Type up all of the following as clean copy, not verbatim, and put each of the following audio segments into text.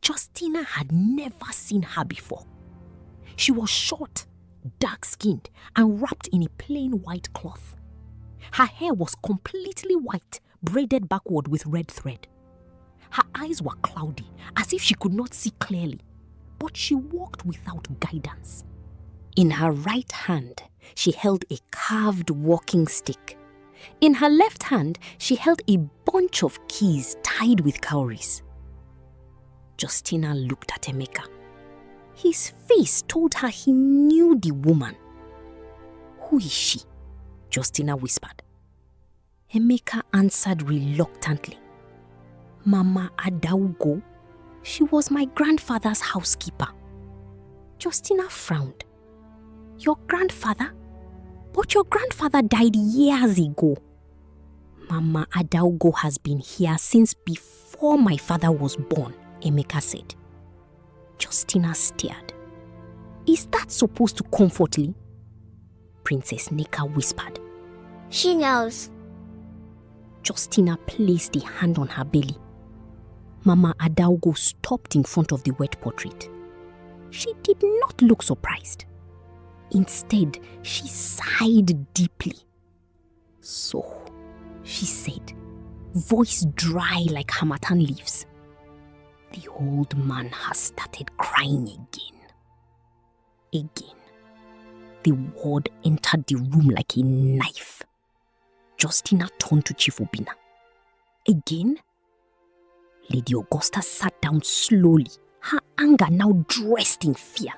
Justina had never seen her before. She was short, dark-skinned, and wrapped in a plain white cloth. Her hair was completely white, braided backward with red thread. Her eyes were cloudy, as if she could not see clearly, but she walked without guidance. In her right hand, she held a carved walking stick. In her left hand, she held a bunch of keys tied with cowries. Justina looked at Emeka. His face told her he knew the woman. "Who is she?" Justina whispered. Emeka answered reluctantly. "Mama Adaugo. She was my grandfather's housekeeper." Justina frowned. "Your grandfather? But your grandfather died years ago." "Mama Adaugo has been here since before my father was born," Emeka said. Justina stared. "Is that supposed to comfort me?" Princess Nneka whispered. "She knows." Justina placed a hand on her belly. Mama Adaugo stopped in front of the wet portrait. She did not look surprised. Instead, she sighed deeply. "So," she said, voice dry like harmattan leaves, "the old man has started crying again." Again. The word entered the room like a knife. Justina turned to Chief Obinna. Again? Lady Augusta sat down slowly, her anger now dressed in fear.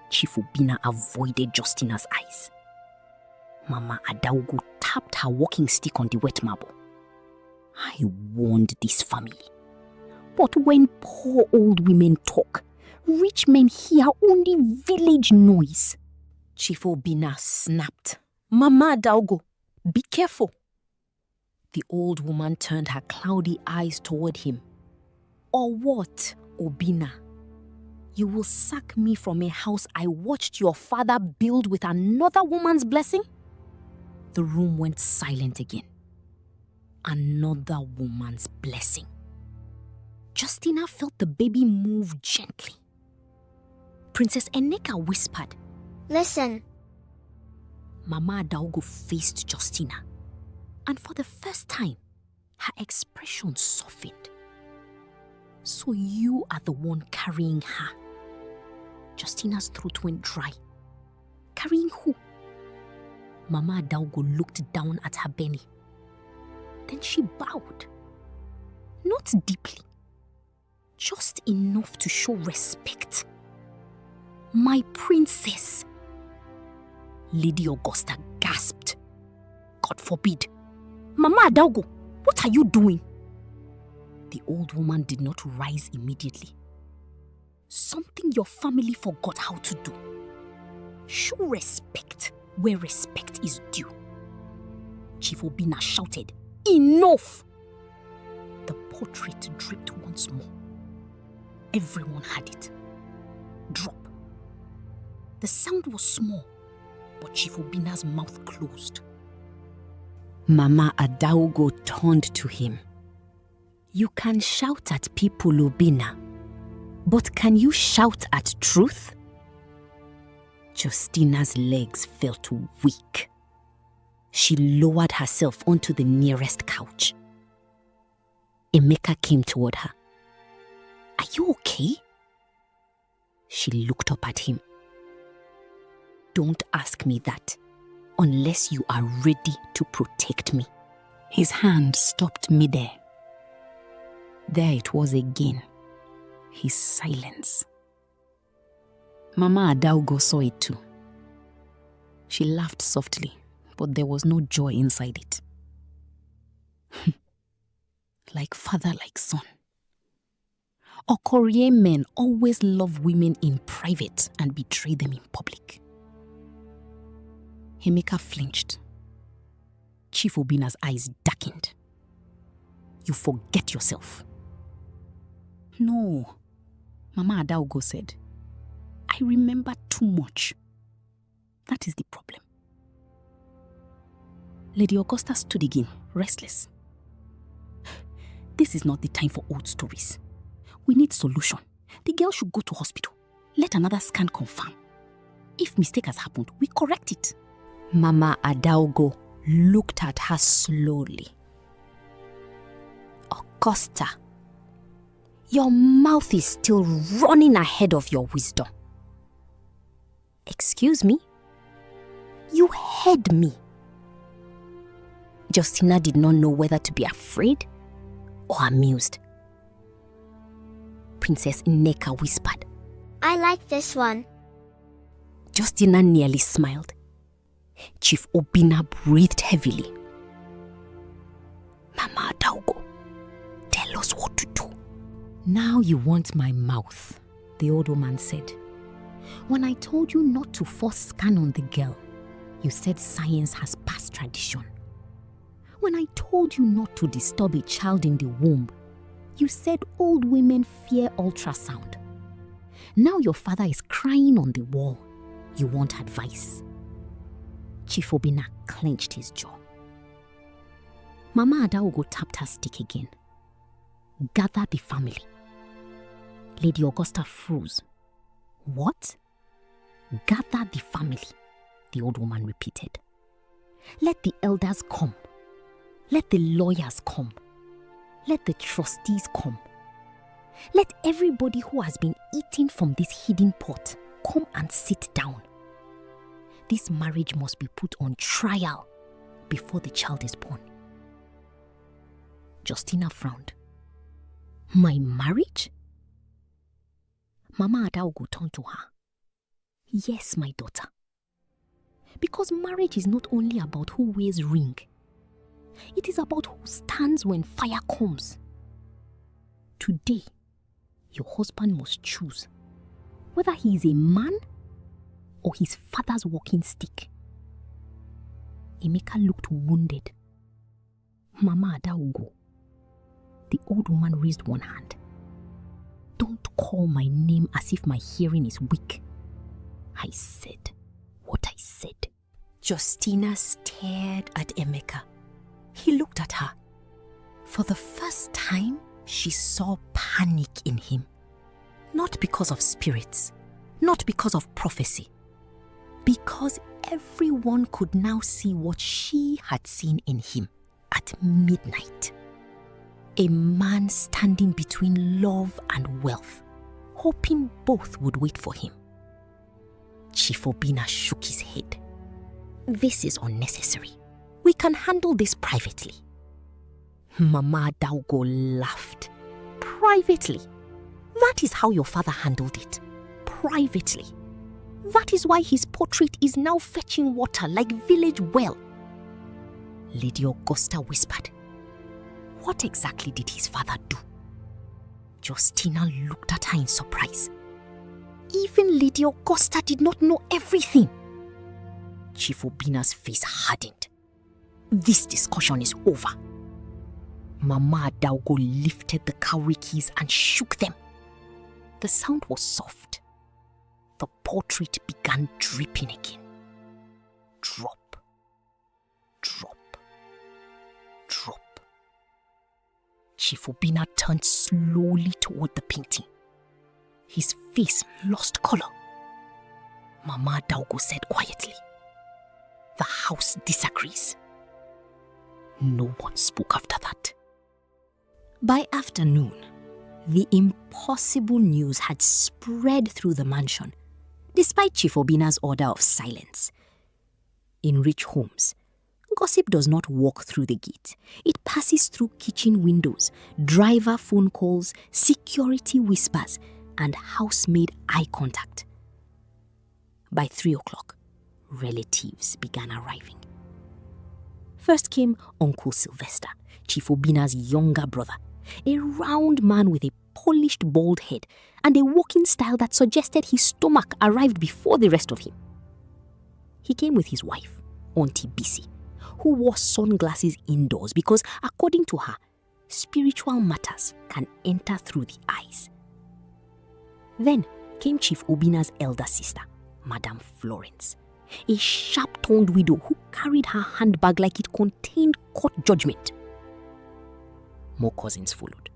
Chief Obinna avoided Justina's eyes. Mama Adaugo tapped her walking stick on the wet marble. "I warned this family. But when poor old women talk, rich men hear only village noise." Chief Obinna snapped. "Mama Adaugo, be careful." The old woman turned her cloudy eyes toward him. "Or what, Obinna? You will sack me from a house I watched your father build with another woman's blessing?" The room went silent again. Another woman's blessing. Justina felt the baby move gently. Princess Nneka whispered, "Listen." Mama Adaugo faced Justina, and for the first time, her expression softened. "So you are the one carrying her?" Justina's throat went dry. "Carrying who?" Mama Adaugo looked down at her belly. Then she bowed. Not deeply, just enough to show respect. "My princess." Lady Augusta gasped. "God forbid. Mama Adaugo, what are you doing?" The old woman did not rise immediately. "Something your family forgot how to do. Show respect where respect is due." Chief Obinna shouted, "Enough!" The portrait dripped once more. Everyone had it. Drop. The sound was small, but Chief Obinna's mouth closed. Mama Adaugo turned to him. "You can shout at people, Obinna, but can you shout at truth?" Justina's legs felt weak. She lowered herself onto the nearest couch. Emeka came toward her. "Are you okay?" She looked up at him. "Don't ask me that unless you are ready to protect me." His hand stopped midair. There it was again. His silence. Mama Adaugo saw it too. She laughed softly, but there was no joy inside it. Like father, like son. Okorie men always love women in private and betray them in public. Emeka flinched. Chief Obinna's eyes darkened. "You forget yourself." "No," Mama Adaugo said. "I remember too much. That is the problem." Lady Augusta stood again, restless. "This is not the time for old stories. We need solution. The girl should go to hospital. Let another scan confirm. If mistake has happened, we correct it. Mama Adaogo looked at her slowly. Augusta, your mouth is still running ahead of your wisdom. Excuse me? You heard me. Justina did not know whether to be afraid or amused. Princess Nneka whispered. I like this one. Justina nearly smiled. Chief Obina breathed heavily. Mama Adaogo, tell us what to do. Now you want my mouth, the old woman said. When I told you not to force scan on the girl, you said science has past tradition. When I told you not to disturb a child in the womb, you said old women fear ultrasound. Now your father is crying on the wall. You want advice. Chief Obina clenched his jaw. Mama Adaogo tapped her stick again. Gather the family. Lady Augusta froze. What? Gather the family, the old woman repeated. Let the elders come. Let the lawyers come. Let the trustees come. Let everybody who has been eating from this hidden pot come and sit down. This marriage must be put on trial before the child is born. Justina frowned. My marriage? Mama Adaogo turned to her. Yes, my daughter. Because marriage is not only about who wears ring. It is about who stands when fire comes. Today, your husband must choose whether he is a man or his father's walking stick. Emeka looked wounded. Mama Adaogo. The old woman raised one hand. Don't call my name as if my hearing is weak. I said what I said. Justina stared at Emeka. He looked at her. For the first time, she saw panic in him. Not because of spirits, not because of prophecy, because everyone could now see what she had seen in him at midnight. A man standing between love and wealth, hoping both would wait for him. Chief Obina shook his head. This is unnecessary. We can handle this privately. Mama Adaogo laughed. Privately? That is how your father handled it. Privately. That is why his portrait is now fetching water like village well. Lady Augusta whispered. What exactly did his father do? Justina looked at her in surprise. Even Lady Augusta did not know everything. Chief Obina's face hardened. This discussion is over. Mama Adaogo lifted the cowrie keys and shook them. The sound was soft. The portrait began dripping again. Drop, drop, drop. Chief Obina turned slowly toward the painting. His face lost color. Mama Adaogo said quietly, "The house disagrees." No one spoke after that. By afternoon, the impossible news had spread through the mansion, despite Chief Obina's order of silence. In rich homes, gossip does not walk through the gate. It passes through kitchen windows, driver phone calls, security whispers, and housemaid eye contact. By 3 o'clock, relatives began arriving. First came Uncle Sylvester, Chief Obina's younger brother, a round man with a polished bald head and a walking style that suggested his stomach arrived before the rest of him. He came with his wife, Auntie Bisi, who wore sunglasses indoors because, according to her, spiritual matters can enter through the eyes. Then came Chief Obina's elder sister, Madame Florence, a sharp-tongued widow who carried her handbag like it contained court judgment. More cousins followed.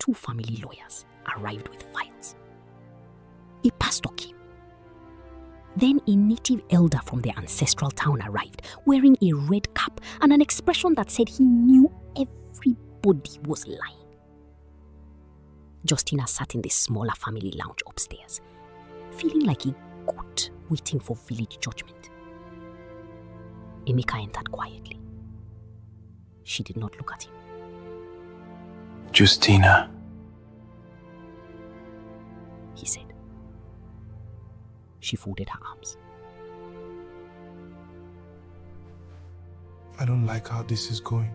2 family lawyers arrived with files. A pastor came. Then a native elder from their ancestral town arrived, wearing a red cap and an expression that said he knew everybody was lying. Justina sat in the smaller family lounge upstairs, feeling like a goat waiting for village judgment. Emeka entered quietly. She did not look at him. Justina, he said. She folded her arms. I don't like how this is going.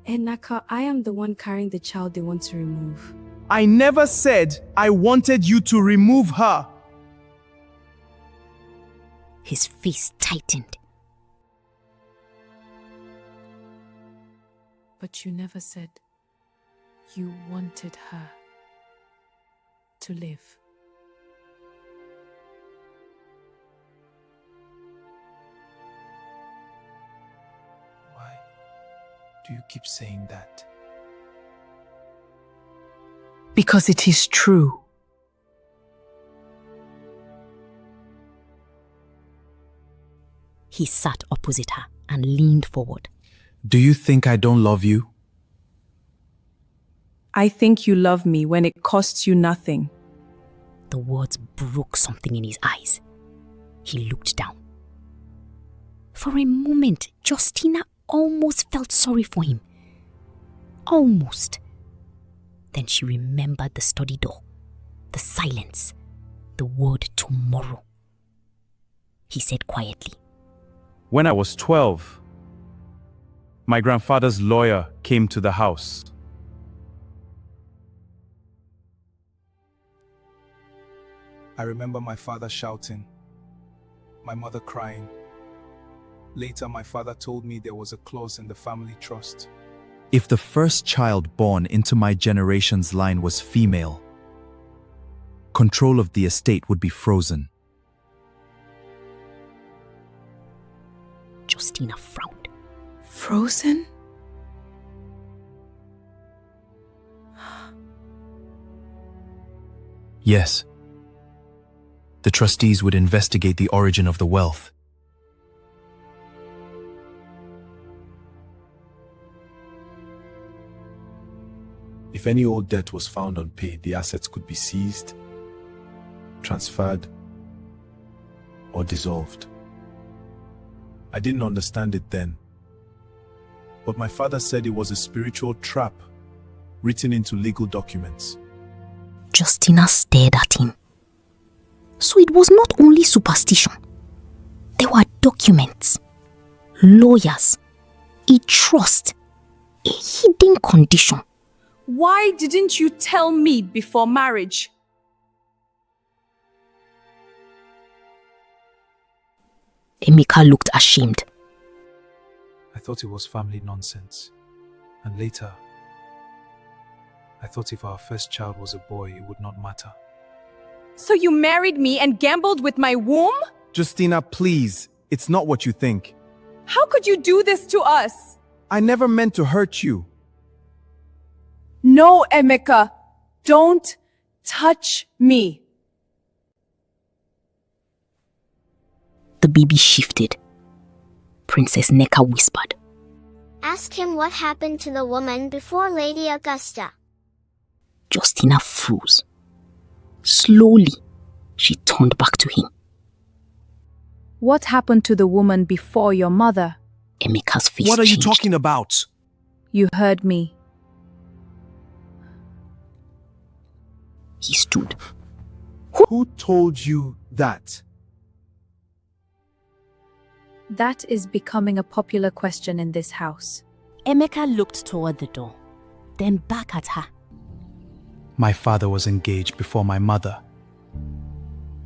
Enaka, I am the one carrying the child they want to remove. I never said I wanted you to remove her. His face tightened. But you never said you wanted her to live. Why do you keep saying that? Because it is true. He sat opposite her and leaned forward. Do you think I don't love you? I think you love me when it costs you nothing. The words broke something in his eyes. He looked down. For a moment, Justina almost felt sorry for him. Almost. Then she remembered the study door, the silence, the word tomorrow. He said quietly, When I was 12, my grandfather's lawyer came to the house. I remember my father shouting, my mother crying. Later, my father told me there was a clause in the family trust. If the first child born into my generation's line was female, control of the estate would be frozen. Justina frowned. Frozen? Yes. The trustees would investigate the origin of the wealth. If any old debt was found unpaid, the assets could be seized, transferred, or dissolved. I didn't understand it then, but my father said it was a spiritual trap written into legal documents. Justina stared at him. So it was not only superstition. There were documents, lawyers, a trust, a hidden condition. Why didn't you tell me before marriage? Emeka looked ashamed. I thought it was family nonsense. And later, I thought if our first child was a boy, it would not matter. So you married me and gambled with my womb? Justina, please. It's not what you think. How could you do this to us? I never meant to hurt you. No, Emeka. Don't touch me. The baby shifted. Princess Neka whispered. Ask him what happened to the woman before Lady Augusta. Justina froze. Slowly, she turned back to him. What happened to the woman before your mother? Emeka's face What are you changed. talking about? You heard me. He stood. Who told you that? That is becoming a popular question in this house. Emeka looked toward the door, then back at her. My father was engaged before my mother.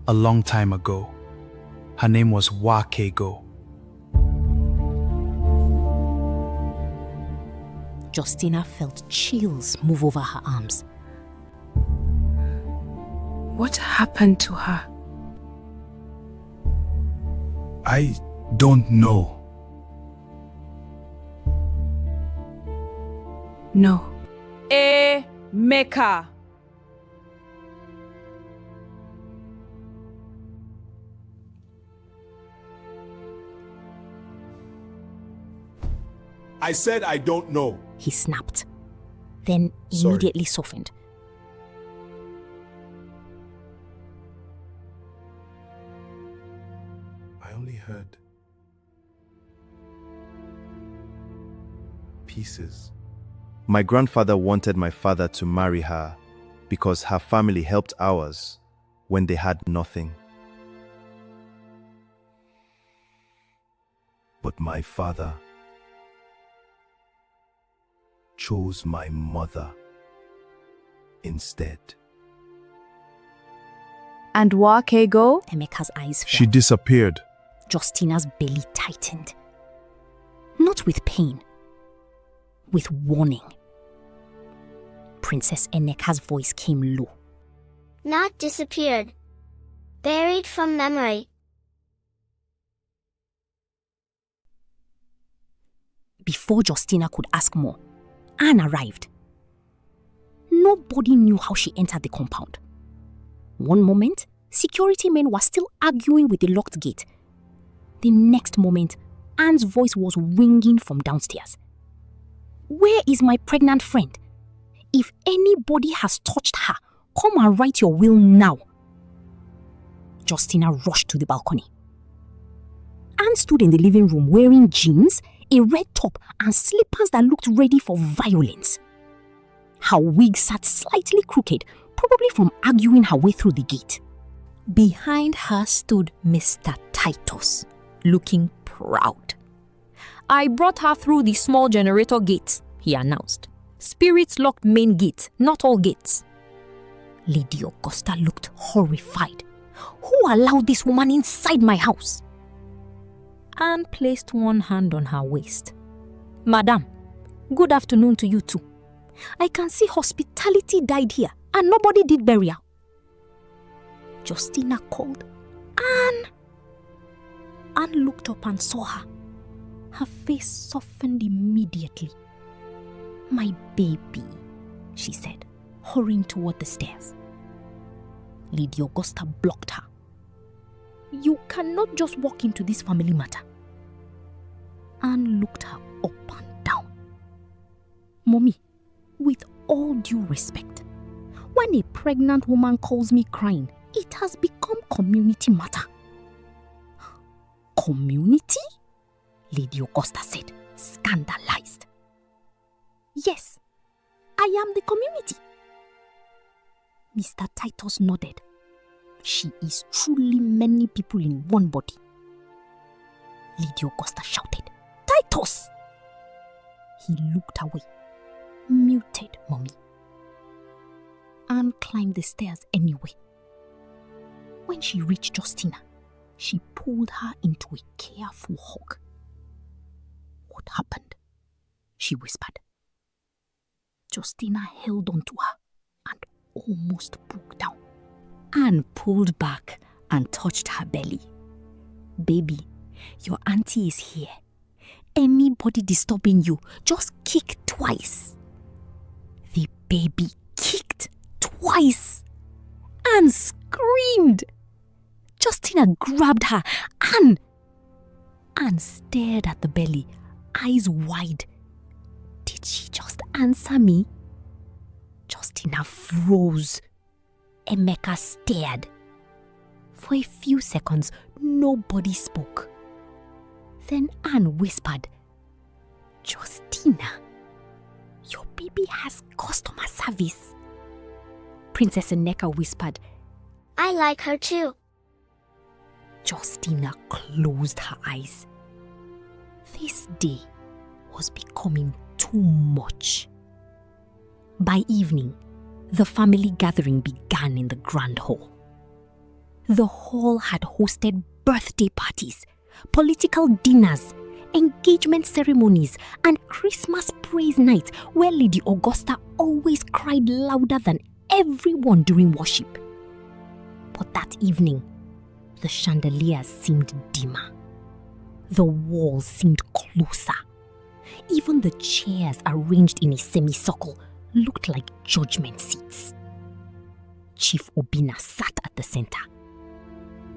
A long time ago. Her name was Wakego. Justina felt chills move over her arms. What happened to her? I don't know. No. Mecca. I said I don't know. He snapped, then Sorry. immediately softened. I only heard pieces. My grandfather wanted my father to marry her because her family helped ours when they had nothing. But my father chose my mother instead. And Wake go? Emeka's eyes fell. She disappeared. Justina's belly tightened. Not with pain, with warning. Princess Eneka's voice came low. Not disappeared. Buried from memory. Before Justina could ask more, Anne arrived. Nobody knew how she entered the compound. One moment, security men were still arguing with the locked gate. The next moment, Anne's voice was ringing from downstairs. Where is my pregnant friend? If anybody has touched her, come and write your will now. Justina rushed to the balcony. Anne stood in the living room wearing jeans, a red top, and slippers that looked ready for violence. Her wig sat slightly crooked, probably from arguing her way through the gate. Behind her stood Mr. Titus, looking proud. I brought her through the small generator gate, he announced. Spirits locked main gate, not all gates. Lady Augusta looked horrified. Who allowed this woman inside my house? Anne placed one hand on her waist. Madam, good afternoon to you too. I can see hospitality died here and nobody did burial. Justina called, Anne. Anne looked up and saw her. Her face softened immediately. My baby, she said, hurrying toward the stairs. Lady Augusta blocked her. You cannot just walk into this family matter. Anne looked her up and down. Mommy, with all due respect, when a pregnant woman calls me crying, it has become community matter. Community? Lady Augusta said, scandalized. Yes, I am the community. Mr. Titus nodded. She is truly many people in one body. Lady Augusta shouted, Titus! He looked away, muted, Mommy. Anne climbed the stairs anyway. When she reached Justina, she pulled her into a careful hug. What happened? She whispered. Justina held on to her and almost broke down. Anne pulled back and touched her belly. Baby, your auntie is here. Anybody disturbing you, just kick twice. The baby kicked twice. Anne screamed. Justina grabbed her. Anne stared at the belly, eyes wide. Did she just answer me? Justina froze. Emeka stared. For a few seconds, nobody spoke. Then Anne whispered, Justina, your baby has customer service. Princess Nneka whispered, I like her too. Justina closed her eyes. This day was becoming too much. By evening, the family gathering began in the grand hall. The hall had hosted birthday parties, political dinners, engagement ceremonies, and Christmas praise nights where Lady Augusta always cried louder than everyone during worship. But that evening, the chandeliers seemed dimmer. The walls seemed closer. Even the chairs arranged in a semicircle looked like judgment seats. Chief Obina sat at the center.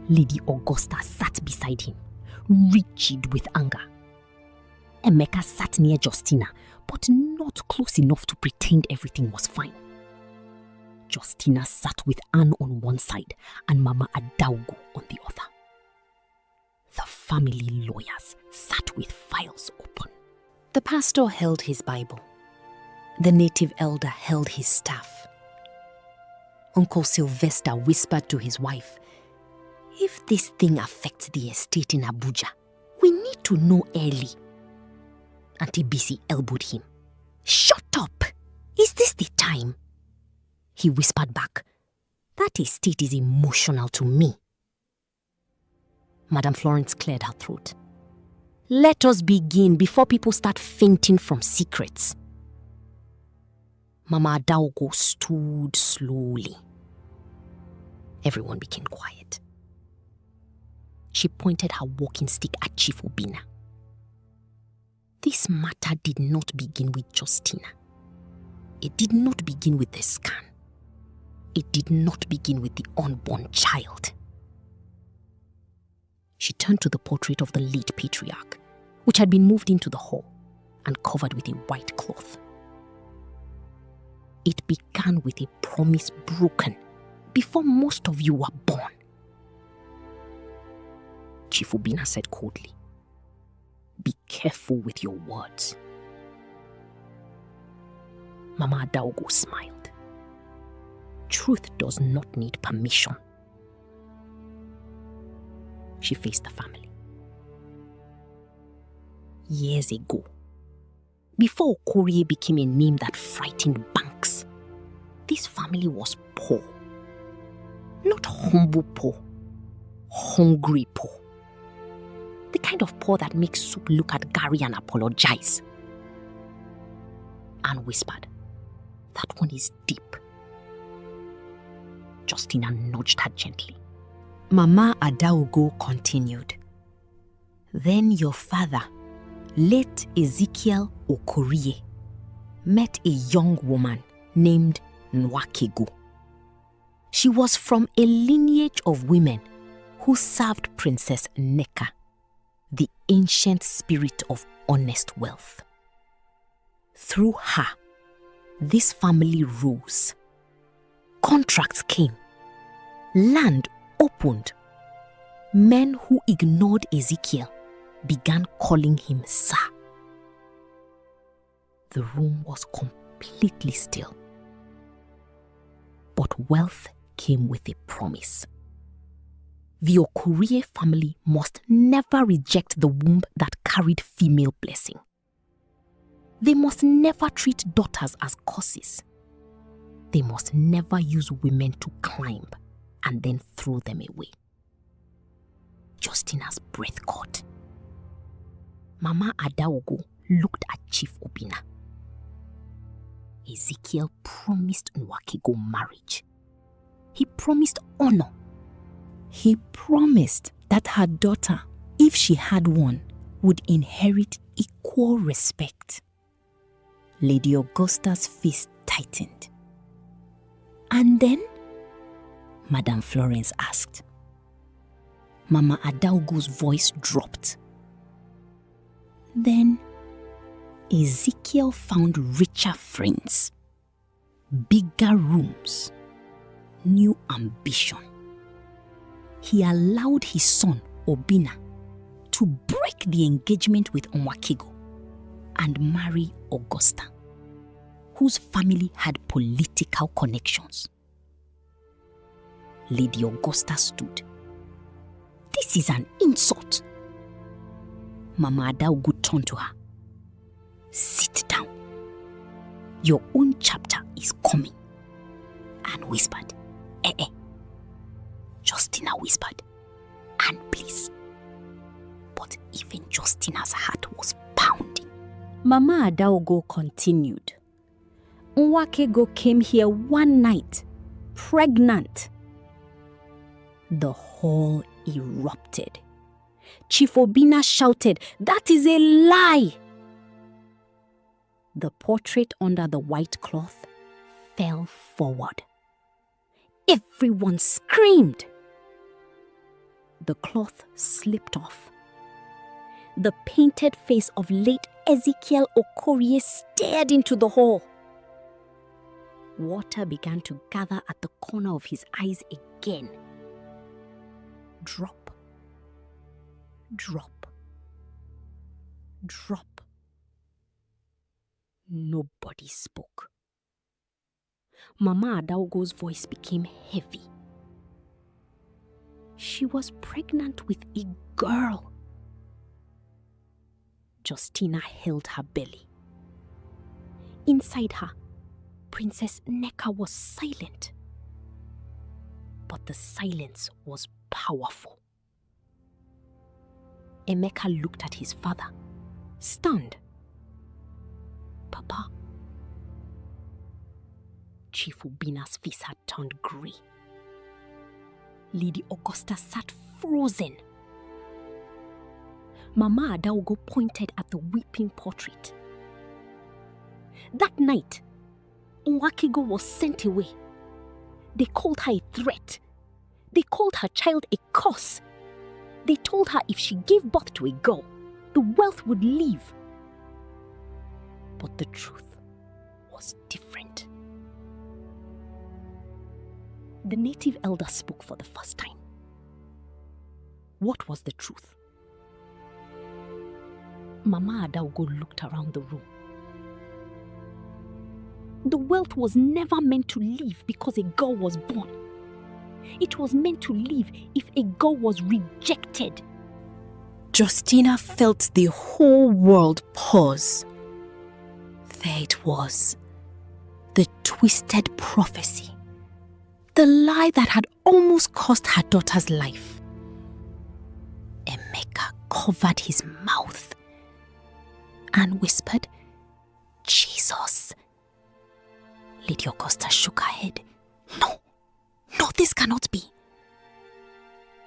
Lady Augusta sat beside him, rigid with anger. Emeka sat near Justina, but not close enough to pretend everything was fine. Justina sat with Anne on one side and Mama Adaugo on the other. The family lawyers sat with files open. The pastor held his Bible. The native elder held his staff. Uncle Sylvester whispered to his wife, "If this thing affects the estate in Abuja, we need to know early." Auntie Bisi elbowed him. "Shut up! Is this the time?" He whispered back, "That estate is emotional to me." Madame Florence cleared her throat. "Let us begin before people start fainting from secrets." Mama Adaugo stood slowly. Everyone became quiet. She pointed her walking stick at Chief Obina. This matter did not begin with Justina. It did not begin with the scan. It did not begin with the unborn child. She turned to the portrait of the late patriarch, which had been moved into the hall and covered with a white cloth. It began with a promise broken before most of you were born. Chief Obina said coldly, "Be careful with your words." Mama Adaugo smiled. Truth does not need permission. She faced the family. Years ago, before Okorie became a name that frightened banks, this family was poor. Not humble poor, hungry poor. The kind of poor that makes soup look at Gary and apologize. Anne whispered, "That one is deep." Justina nudged her gently. Mama Adaugo continued. "Then your father, late Ezekiel Okorie, met a young woman named Nwakego. She was from a lineage of women who served Princess Nneka, the ancient spirit of honest wealth. Through her, this family rose. Contracts came. Land opened. Men who ignored Ezekiel began calling him Sir. The room was completely still. But wealth came with a promise. The Okorie family must never reject the womb that carried female blessing. They must never treat daughters as curses. They must never use women to climb and then throw them away. Justina's breath caught. Mama Adaugo looked at Chief Obina. Ezekiel promised Nwakego marriage. He promised honor. He promised that her daughter, if she had one, would inherit equal respect. Lady Augusta's face tightened. "And then?" Madame Florence asked. Mama Adaugo's voice dropped. "Then Ezekiel found richer friends, bigger rooms, new ambition. He allowed his son, Obina, to break the engagement with Nwakego and marry Augusta, whose family had political connections. Lady Augusta stood. "This is an insult." Mama Adaugo turned to her. "Sit down. Your own chapter is coming." Anne whispered, "Eh." Justina whispered, "Anne, please." But even Justina's heart was pounding. Mama Adaugo continued. "Nwakego came here one night, pregnant." The hall erupted. Chief Obina shouted, "That is a lie!" The portrait under the white cloth fell forward. Everyone screamed. The cloth slipped off. The painted face of late Ezekiel Okorie stared into the hole. Water began to gather at the corner of his eyes again. Drop, drop, drop. Nobody spoke. Mama Adaugo's voice became heavy. She was pregnant with a girl. Justina held her belly. Inside her, Princess Nneka was silent. But the silence was powerful. Emeka looked at his father, stunned. Papa. Chief Ubina's face had turned grey. Lady Augusta sat frozen. Mama Adaugo pointed at the weeping portrait. That night, Nwakigo was sent away. They called her a threat. They called her child a curse. They told her if she gave birth to a girl, the wealth would leave. But the truth was different. The native elder spoke for the first time. What was the truth? Mama Adaugo looked around the room. The wealth was never meant to leave because a girl was born. It was meant to leave if a girl was rejected. Justina felt the whole world pause. There it was. The twisted prophecy. The lie that had almost cost her daughter's life. Emeka covered his mouth and whispered, Jesus. Lady Augusta shook her head. No, this cannot be.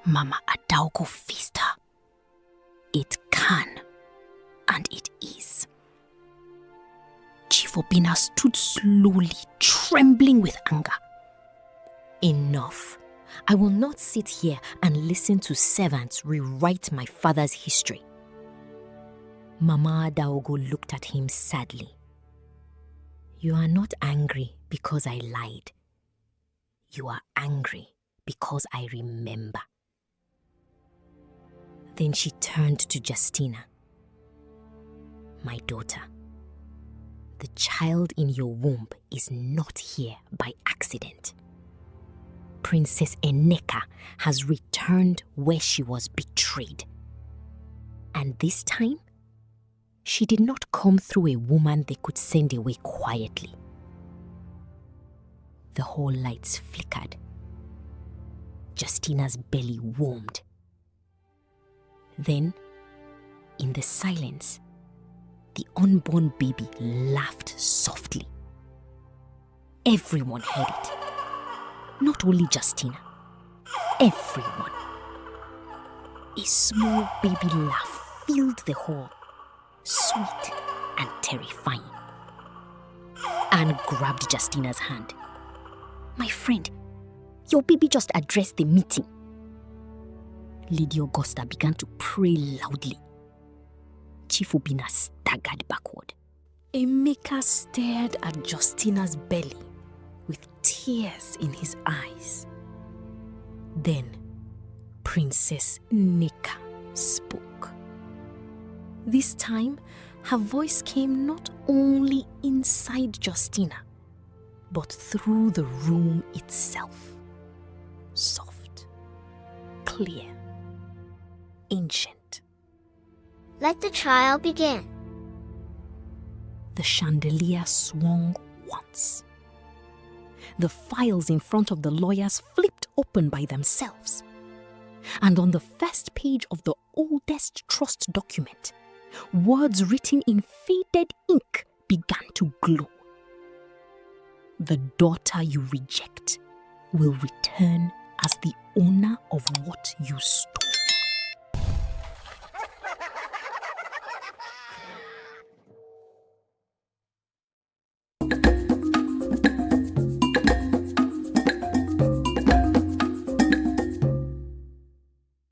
Mama Adaugo faced her. It can, and it is. Chief Obina stood slowly, trembling with anger. Enough. I will not sit here and listen to servants rewrite my father's history. Mama Adaugo looked at him sadly. You are not angry because I lied. You are angry because I remember. Then she turned to Justina. My daughter, the child in your womb is not here by accident. Princess Nneka has returned where she was betrayed. And this time, she did not come through a woman they could send away quietly. The whole lights flickered. Justina's belly warmed. Then, in the silence, the unborn baby laughed softly. Everyone heard it. Not only Justina. Everyone. A small baby laugh filled the hall, sweet and terrifying. Anne grabbed Justina's hand. My friend, your baby just addressed the meeting. Lady Augusta began to pray loudly. Chief Obina staggered backward. Emeka stared at Justina's belly with tears in his eyes. Then Princess Nneka spoke. This time, her voice came not only inside Justina, but through the room itself. Soft, clear, ancient. Let the trial begin. The chandelier swung once. The files in front of the lawyers flipped open by themselves. And on the first page of the oldest trust document, words written in faded ink began to glow. The daughter you reject will return as the owner of what you stole.